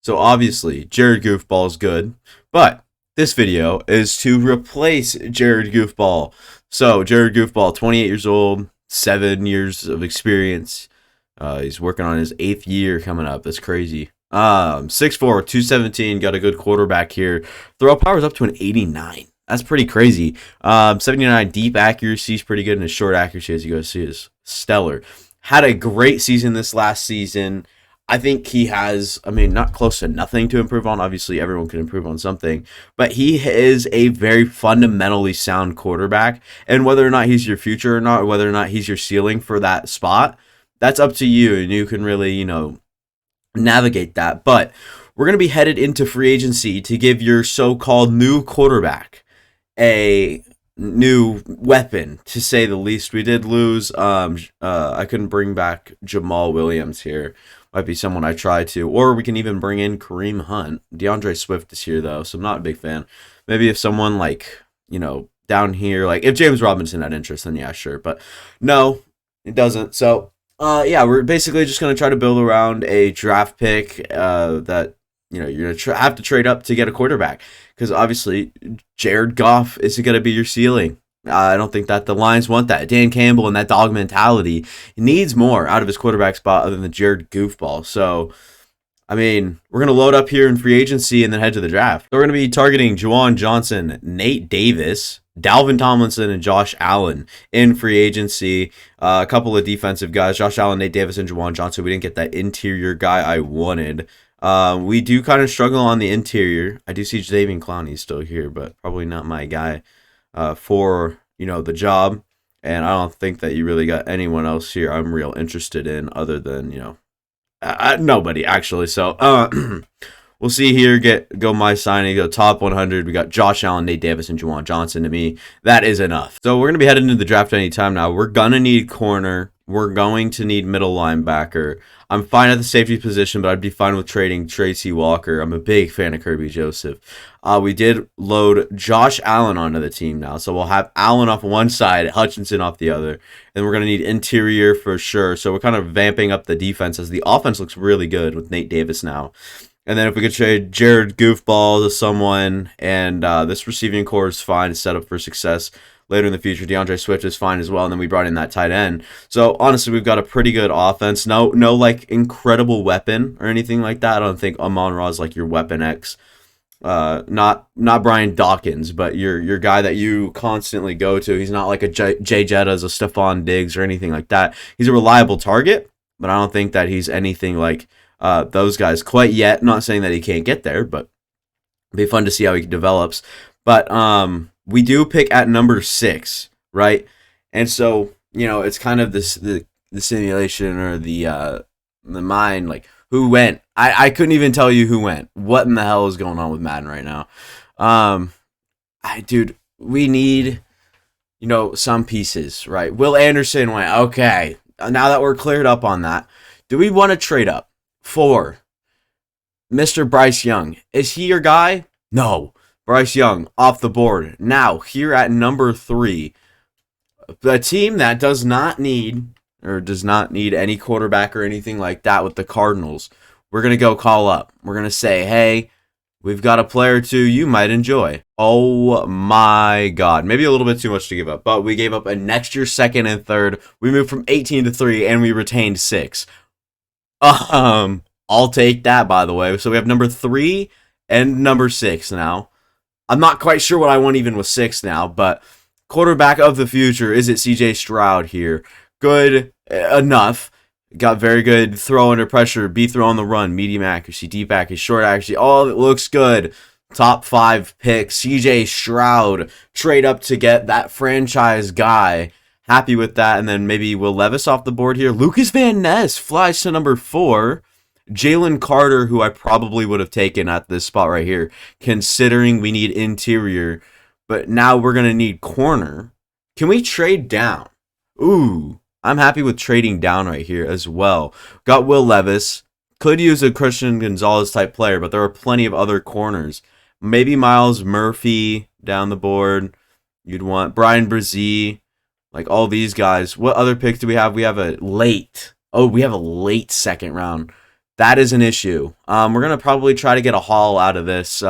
So obviously, Jared Goofball is good, but this video is to replace Jared Goofball. So Jared Goofball, 28 years old, 7 years of experience. He's working on his 8th year coming up. That's crazy. 6'4", 217, got a good quarterback here. Throw power's up to an 89. That's pretty crazy. 79 deep accuracy is pretty good, and his short accuracy, as you guys see, is stellar. Had a great season this last season. I think he has, not close to nothing to improve on. Obviously, everyone can improve on something. But he is a very fundamentally sound quarterback. And whether or not he's your future or not, or whether or not he's your ceiling for that spot, that's up to you. And you can really, navigate that. But we're going to be headed into free agency to give your so-called new quarterback a new weapon, to say the least. We did lose. I couldn't bring back Jamal Williams here. Might be someone I try to. Or we can even bring in Kareem Hunt. DeAndre Swift is here, though, so I'm not a big fan. Maybe if someone like, down here, like if James Robinson had interest, then yeah, sure. But no, it doesn't. So, yeah, we're basically just going to try to build around a draft pick that, you're going to have to trade up to get a quarterback. Because obviously, Jared Goff isn't going to be your ceiling. I don't think that the Lions want that. Dan Campbell and that dog mentality needs more out of his quarterback spot other than Jared Goofball. So, we're going to load up here in free agency and then head to the draft. So we're going to be targeting Juwan Johnson, Nate Davis, Dalvin Tomlinson, and Josh Allen in free agency. A couple of defensive guys, Josh Allen, Nate Davis, and Juwan Johnson. We didn't get that interior guy I wanted. We do kind of struggle on the interior. I do see Jadeveon Clowney still here, but probably not my guy for, the job. And I don't think that you really got anyone else here I'm real interested in other than, nobody, actually. So, we'll see here. Go my signing. Go top 100. We got Josh Allen, Nate Davis, and Juwan Johnson. To me, that is enough. So we're going to be heading into the draft anytime now. We're going to need corner. We're going to need middle linebacker. I'm fine at the safety position, but I'd be fine with trading Tracy Walker. I'm a big fan of Kirby Joseph. We did load Josh Allen onto the team now. So we'll have Allen off one side, Hutchinson off the other. And we're going to need interior for sure. So we're kind of vamping up the defense as the offense looks really good with Nate Davis now. And then if we could trade Jared Goofball to someone, and this receiving core is fine, set up for success later in the future. DeAndre Swift is fine as well, and then we brought in that tight end. So honestly, we've got a pretty good offense. No like incredible weapon or anything like that. I don't think Amon-Ra is like your weapon X. Not Brian Dawkins, but your guy that you constantly go to. He's not like a Jay Jettas, a Stephon Diggs, or anything like that. He's a reliable target, but I don't think that he's anything like those guys quite yet. Not saying that he can't get there, but it'd be fun to see how he develops. But we do pick at number 6, right? And so, it's kind of the simulation or the mind, like who went. I couldn't even tell you who went. What in the hell is going on with Madden right now? Dude, we need, some pieces, right? Will Anderson went. Okay, now that we're cleared up on that, do we want to trade up for Mr. Bryce Young? Is he your guy? No. Bryce Young off the board. Now, here at number 3, the team that does not need any quarterback or anything like that with the Cardinals, we're going to go call up. We're going to say, hey, we've got a player or two you might enjoy. Oh my God. Maybe a little bit too much to give up, but we gave up a next year second and third. We moved from 18 to 3, and we retained 6. I'll take that, by the way. So we have number 3 and number 6 now. I'm not quite sure what I want even with 6 now, but quarterback of the future, is it CJ Stroud here? Good enough. Got very good throw under pressure, B throw on the run, medium accuracy, deep accuracy, short accuracy. All of it looks good. Top 5 pick, CJ Stroud. Trade up to get that franchise guy. Happy with that. And then maybe Will Levis off the board here. Lucas Van Ness flies to number 4. Jalen Carter, who I probably would have taken at this spot right here, considering we need interior, but now we're going to need corner. Can we trade down? Ooh, I'm happy with trading down right here as well. Got Will Levis. Could use a Christian Gonzalez type player, but there are plenty of other corners. Maybe Miles Murphy down the board. You'd want Brian Brzee, like all these guys. What other picks do we have? We have a late second round That is an issue. We're gonna probably try to get a haul out of this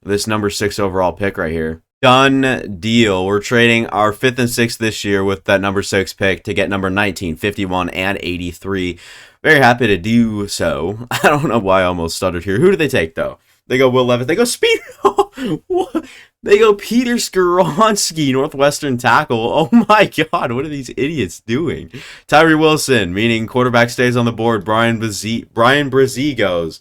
this number 6 overall pick right here. Done deal. We're trading our 5th and 6th this year with that number 6 pick to get number 19, 51, and 83. Very happy to do so. I don't know why I almost stuttered here. Who do they take, though? They go Will Levis. They go Speed. What? They go Peter Skoronski, Northwestern tackle. Oh my God, what are these idiots doing? Tyree Wilson, meaning quarterback stays on the board. Brian Brzee goes.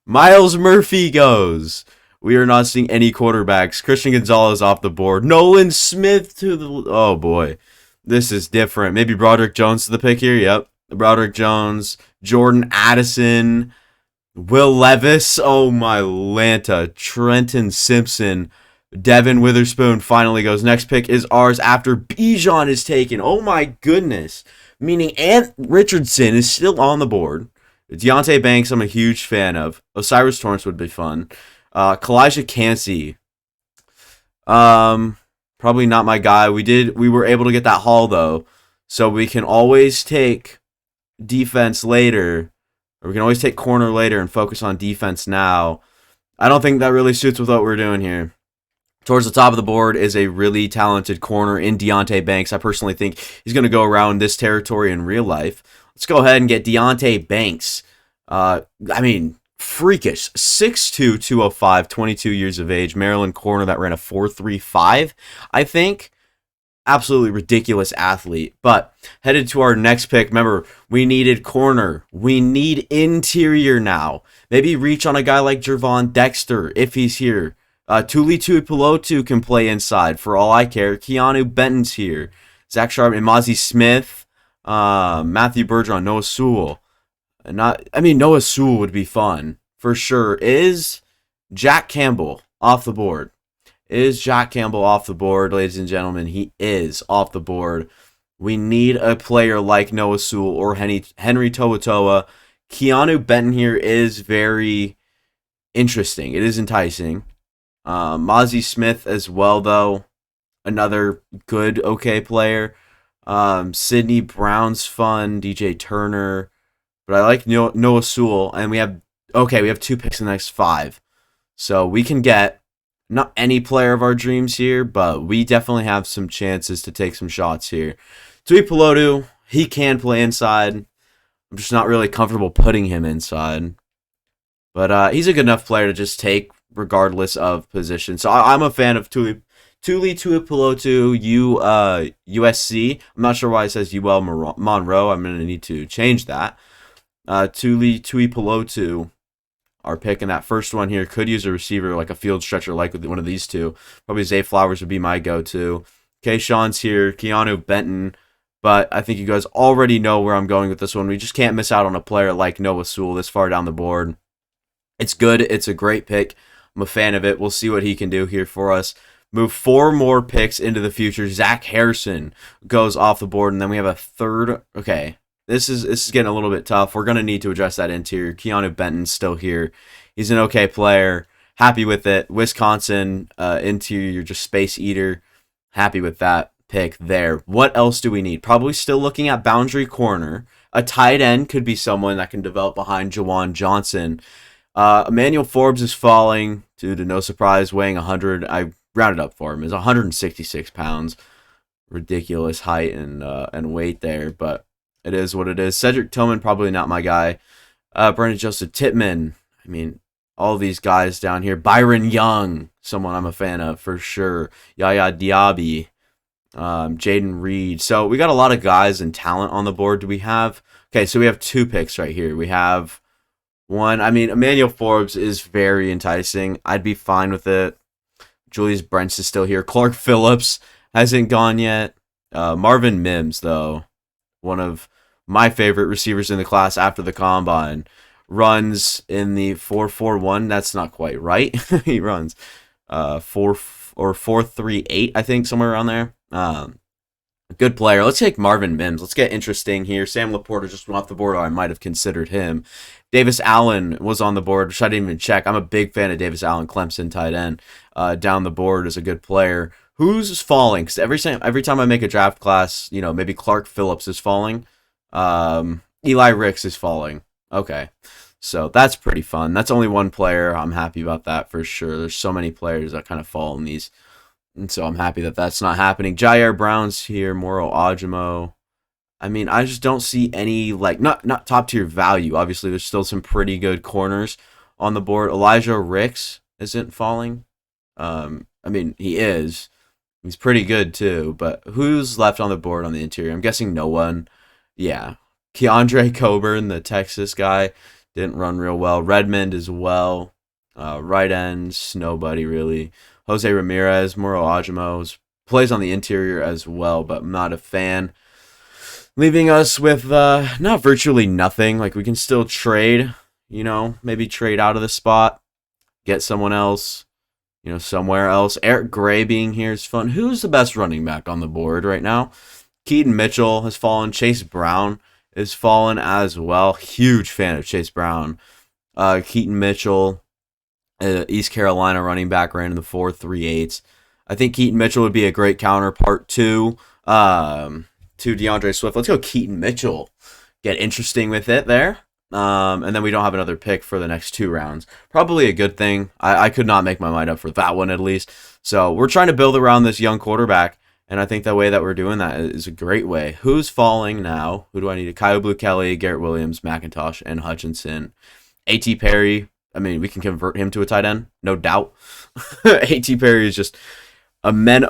Miles Murphy goes. We are not seeing any quarterbacks. Christian Gonzalez off the board. Nolan Smith to the... Oh, boy. This is different. Maybe Broderick Jones to the pick here. Yep. Broderick Jones. Jordan Addison. Will Levis. Oh, my Lanta. Trenton Simpson. Devin Witherspoon finally goes. Next pick is ours after Bijan is taken. Oh, my goodness. Meaning Ant Richardson is still on the board. Deontay Banks, I'm a huge fan of. Osiris Torrance would be fun. Kalijah Cansey. Probably not my guy. We were able to get that haul though. So we can always take defense later. Or we can always take corner later and focus on defense now. I don't think that really suits with what we're doing here. Towards the top of the board is a really talented corner in Deontay Banks. I personally think he's going to go around this territory in real life. Let's go ahead and get Deontay Banks. Freakish. 6'2", 205, 22 years of age. Maryland corner that ran a 4.35, I think. Absolutely ridiculous athlete. But headed to our next pick. Remember, we needed corner. We need interior now. Maybe reach on a guy like Gervon Dexter if he's here. Tuli Tuipulotu can play inside for all I care. Keanu Benton's here. Zach Sharp and Mozzie Smith. Matthew Bergeron, Noah Sewell. Noah Sewell would be fun for sure. Is Jack Campbell off the board? Is Jack Campbell off the board, ladies and gentlemen? He is off the board. We need a player like Noah Sewell or Henry To'oTo'o. Keanu Benton here is very interesting. It is enticing. Mozzie Smith as well, though. Another good, okay player. Sidney Brown's fun. DJ Turner. But I like Noah Sewell, and we have 2 picks in the next 5. So we can get not any player of our dreams here, but we definitely have some chances to take some shots here. Tuipulotu, he can play inside. I'm just not really comfortable putting him inside. But he's a good enough player to just take regardless of position. So I'm a fan of Tuli Tuipulotu, USC. I'm not sure why it says UL Monroe. I'm going to need to change that. Tuli Tuipulotu, our pick in that first one here, could use a receiver like a field stretcher like one of these two. Probably Zay Flowers would be my go-to. Keyshawn's here, Keanu Benton, but I think you guys already know where I'm going with this one. We just can't miss out on a player like Noah Sewell this far down the board. It's good. It's a great pick. I'm a fan of it. We'll see what he can do here for us. Move 4 more picks into the future. Zach Harrison goes off the board, and then we have a third. Okay. This is getting a little bit tough. We're going to need to address that interior. Keanu Benton's still here. He's an okay player. Happy with it. Wisconsin interior, just space eater. Happy with that pick there. What else do we need? Probably still looking at boundary corner. A tight end could be someone that can develop behind Jawan Johnson. Emmanuel Forbes is falling due to no surprise, weighing 100. I rounded up for him. Is 166 pounds. Ridiculous height and weight there, but it is what it is. Cedric Tillman, probably not my guy. Brandon Joseph Tittman. All these guys down here. Byron Young, someone I'm a fan of for sure. Yaya Diaby. Jaden Reed. So we got a lot of guys and talent on the board. Do we have... Okay, so we have 2 picks right here. We have one... Emmanuel Forbes is very enticing. I'd be fine with it. Julius Brents is still here. Clark Phillips hasn't gone yet. Marvin Mims, though. One of my favorite receivers in the class after the combine, runs in the 4.41. That's not quite right. He runs 4.38, I think, somewhere around there. Good player. Let's take Marvin Mims. Let's get interesting here. Sam Laporta just went off the board, or I might have considered him. Davis Allen was on the board, which I didn't even check. I'm a big fan of Davis Allen, Clemson tight end. Down the board is a good player. Who's falling? Because every time I make a draft class, maybe Clark Phillips is falling. Eli Ricks is falling. Okay. So that's pretty fun. That's only one player. I'm happy about that for sure. There's so many players that kind of fall in these. And so I'm happy that that's not happening. Jair Brown's here. Moro Ajimo. I mean, I just don't see any, like, not top tier value. Obviously, there's still some pretty good corners on the board. Elijah Ricks isn't falling. I mean, he is. He's pretty good too. But who's left on the board on the interior? I'm guessing no one. Yeah. Keandre Coburn, the Texas guy, didn't run real well. Redmond as well. Right ends, nobody really. Jose Ramirez, Moro Ajimo plays on the interior as well, but I'm not a fan. Leaving us with not virtually nothing. Like, we can still trade, maybe trade out of the spot, get someone else, somewhere else. Eric Gray being here is fun. Who's the best running back on the board right now? Keaton Mitchell has fallen. Chase Brown is fallen as well. Huge fan of Chase Brown. Keaton Mitchell, East Carolina running back, ran in the 4.38. I think Keaton Mitchell would be a great counterpart to DeAndre Swift. Let's go Keaton Mitchell. Get interesting with it there. And then we don't have another pick for the next 2 rounds. Probably a good thing. I could not make my mind up for that one at least. So we're trying to build around this young quarterback. And I think the way that we're doing that is a great way. Who's falling now? Who do I need? Kyle Blue Kelly, Garrett Williams, McIntosh, and Hutchinson. A.T. Perry. I mean, we can convert him to a tight end, no doubt. A.T. Perry is just a man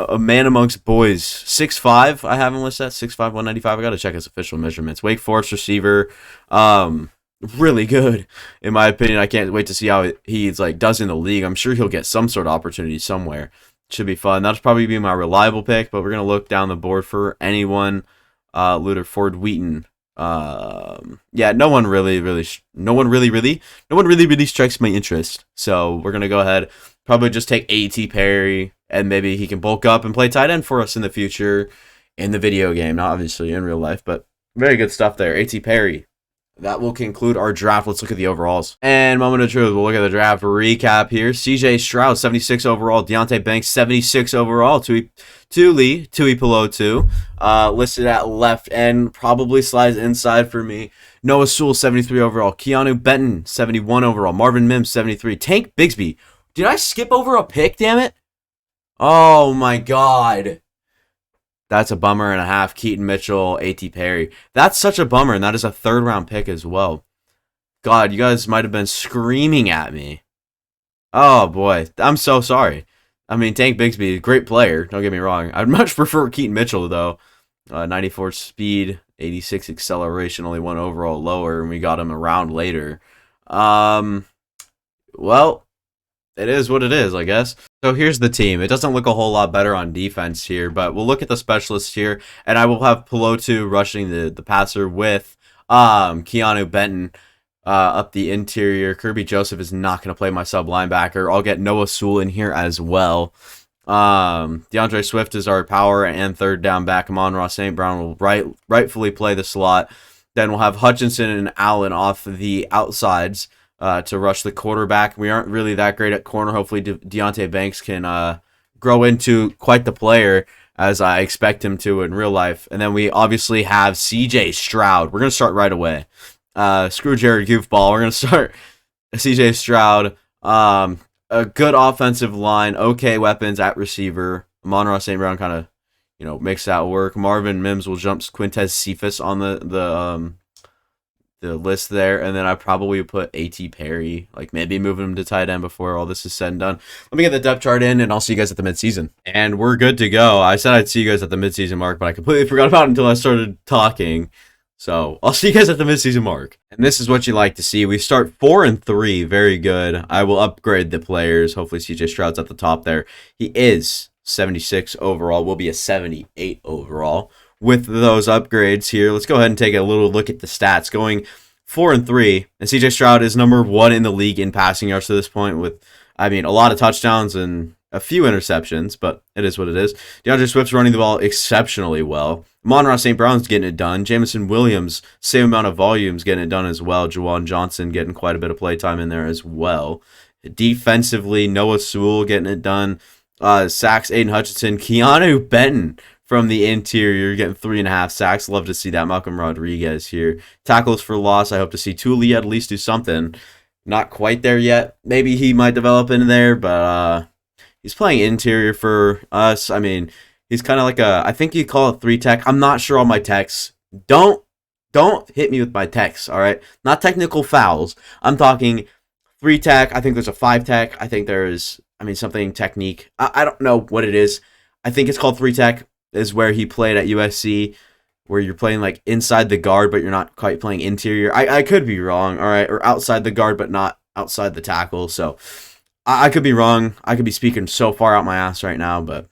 amongst boys. 6'5", I have him listed at 6'5", 195. I got to check his official measurements. Wake Forest receiver. Really good, in my opinion. I can't wait to see how he's does in the league. I'm sure he'll get some sort of opportunity somewhere. Should be fun. That'll probably be my reliable pick, but we're going to look down the board for anyone. Luther Ford Wheaton. Yeah, no one really strikes my interest. So we're going to go ahead, probably just take A.T. Perry, and maybe he can bulk up and play tight end for us in the future in the video game, not obviously in real life, but very good stuff there. A.T. Perry. That will conclude our draft. Let's look at the overalls. And moment of truth, we'll look at the draft recap here. CJ Stroud, 76 overall. Deonte Banks, 76 overall. Tui Pelotu, listed at left end, probably slides inside for me. Noah Sewell, 73 overall. Keanu Benton, 71 overall. Marvin Mims, 73. Tank Bigsby. Did I skip over a pick, damn it? Oh my god. That's a bummer and a half. Keaton Mitchell, A.T. Perry. That's such a bummer, and that is a 3rd round pick as well. God, you guys might have been screaming at me. Oh, boy. I'm so sorry. I mean, Tank Bigsby, great player. Don't get me wrong. I'd much prefer Keaton Mitchell, though. 94 speed, 86 acceleration, only 1 overall lower, and we got him a round later. Well, it is what it is, I guess. So here's the team. It doesn't look a whole lot better on defense here, but we'll look at the specialists here, and I will have Pelotu rushing the passer with Keanu Benton up the interior. Kirby Joseph is not going to play my sub linebacker. I'll get Noah Sewell in here as well. DeAndre Swift is our power and 3rd down back. Amon-Ra St. Brown will rightfully play the slot. Then we'll have Hutchinson and Allen off the outsides to rush the quarterback. We aren't really that great at corner. Hopefully Deonte Banks can grow into quite the player as I expect him to in real life. And then we obviously have CJ Stroud. We're going to start right away. Screw Jared Goofball. We're going to start CJ Stroud. A good offensive line. Okay weapons at receiver. Amon-Ra St. Brown kind of, makes that work. Marvin Mims will jump Quintez Cephas on the list there, and then I probably would put A.T. Perry, maybe moving him to tight end before all this is said and done. Let me get the depth chart in, and I'll see you guys at the midseason. And we're good to go. I said I'd see you guys at the midseason mark, but I completely forgot about it until I started talking. So I'll see you guys at the midseason mark. And this is what you like to see. We start 4-3, very good. I will upgrade the players. Hopefully CJ Stroud's at the top there. He is 76 overall, will be a 78 overall. With those upgrades here, let's go ahead and take a little look at the stats. Going 4-3, and CJ Stroud is number 1 in the league in passing yards to this point with, a lot of touchdowns and a few interceptions, but it is what it is. DeAndre Swift's running the ball exceptionally well. Amon-Ra St. Brown's getting it done. Jamison Williams, same amount of volumes, getting it done as well. Juwan Johnson getting quite a bit of play time in there as well. Defensively, Noah Sewell getting it done. Sacks, Aiden Hutchinson. Keanu Benton from the interior, getting 3.5 sacks. Love to see that. Malcolm Rodriguez here. Tackles for loss. I hope to see Tuli at least do something. Not quite there yet. Maybe he might develop in there, but he's playing interior for us. I mean, he's kind of like I think you call it 3-tech. I'm not sure on my techs. Don't hit me with my techs, all right? Not technical fouls. I'm talking 3-tech. I think there's a 5-tech. I think there's, something technique. I don't know what it is. I think it's called 3-tech, is where he played at USC, where you're playing like inside the guard, but you're not quite playing interior. I could be wrong, all right? Or outside the guard, but not outside the tackle. So I could be wrong. I could be speaking so far out my ass right now, but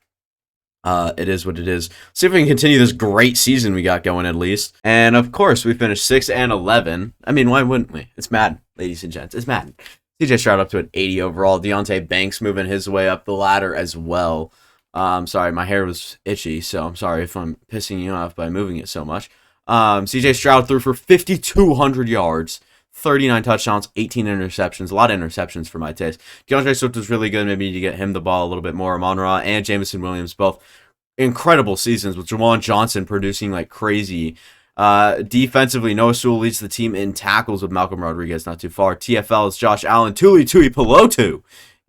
it is what it is. See if we can continue this great season we got going at least. And of course, we finished 6-11. Why wouldn't we? It's Madden, ladies and gents. It's Madden. CJ Stroud up to an 80 overall. Deonte Banks moving his way up the ladder as well. Sorry, my hair was itchy, so I'm sorry if I'm pissing you off by moving it so much. CJ Stroud threw for 5,200 yards, 39 touchdowns, 18 interceptions. A lot of interceptions for my taste. DeAndre Swift was really good. Maybe you get him the ball a little bit more. Amon-Ra and Jameson Williams, both incredible seasons, with Juwan Johnson producing like crazy. Defensively, Noah Sewell leads the team in tackles with Malcolm Rodriguez not too far. TFL is Josh Allen, Tuli Tuipulotu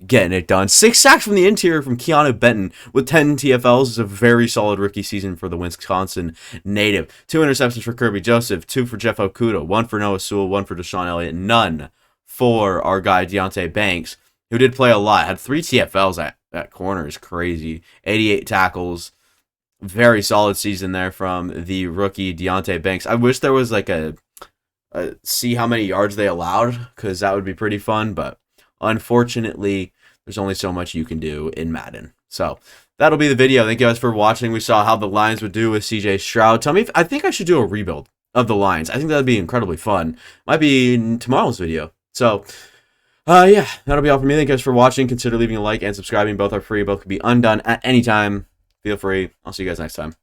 getting it done. 6 sacks from the interior from Keanu Benton with 10 TFLs. Is a very solid rookie season for the Wisconsin native. 2 interceptions for Kirby Joseph, 2 for Jeff Okudah, 1 for Noah Sewell, 1 for Deshaun Elliott, none for our guy Deonte Banks, who did play a lot. Had 3 TFLs at corner. Is crazy. 88 tackles. Very solid season there from the rookie Deonte Banks. I wish there was like a see how many yards they allowed, because that would be pretty fun, but unfortunately, there's only so much you can do in Madden. So that'll be the video. Thank you guys for watching. We saw how the Lions would do with CJ Stroud. Tell me I think I should do a rebuild of the Lions. I think that'd be incredibly fun. Might be in tomorrow's video. So yeah, that'll be all for me. Thank you guys for watching. Consider leaving a like and subscribing. Both are free. Both can be undone at any time. Feel free. I'll see you guys next time.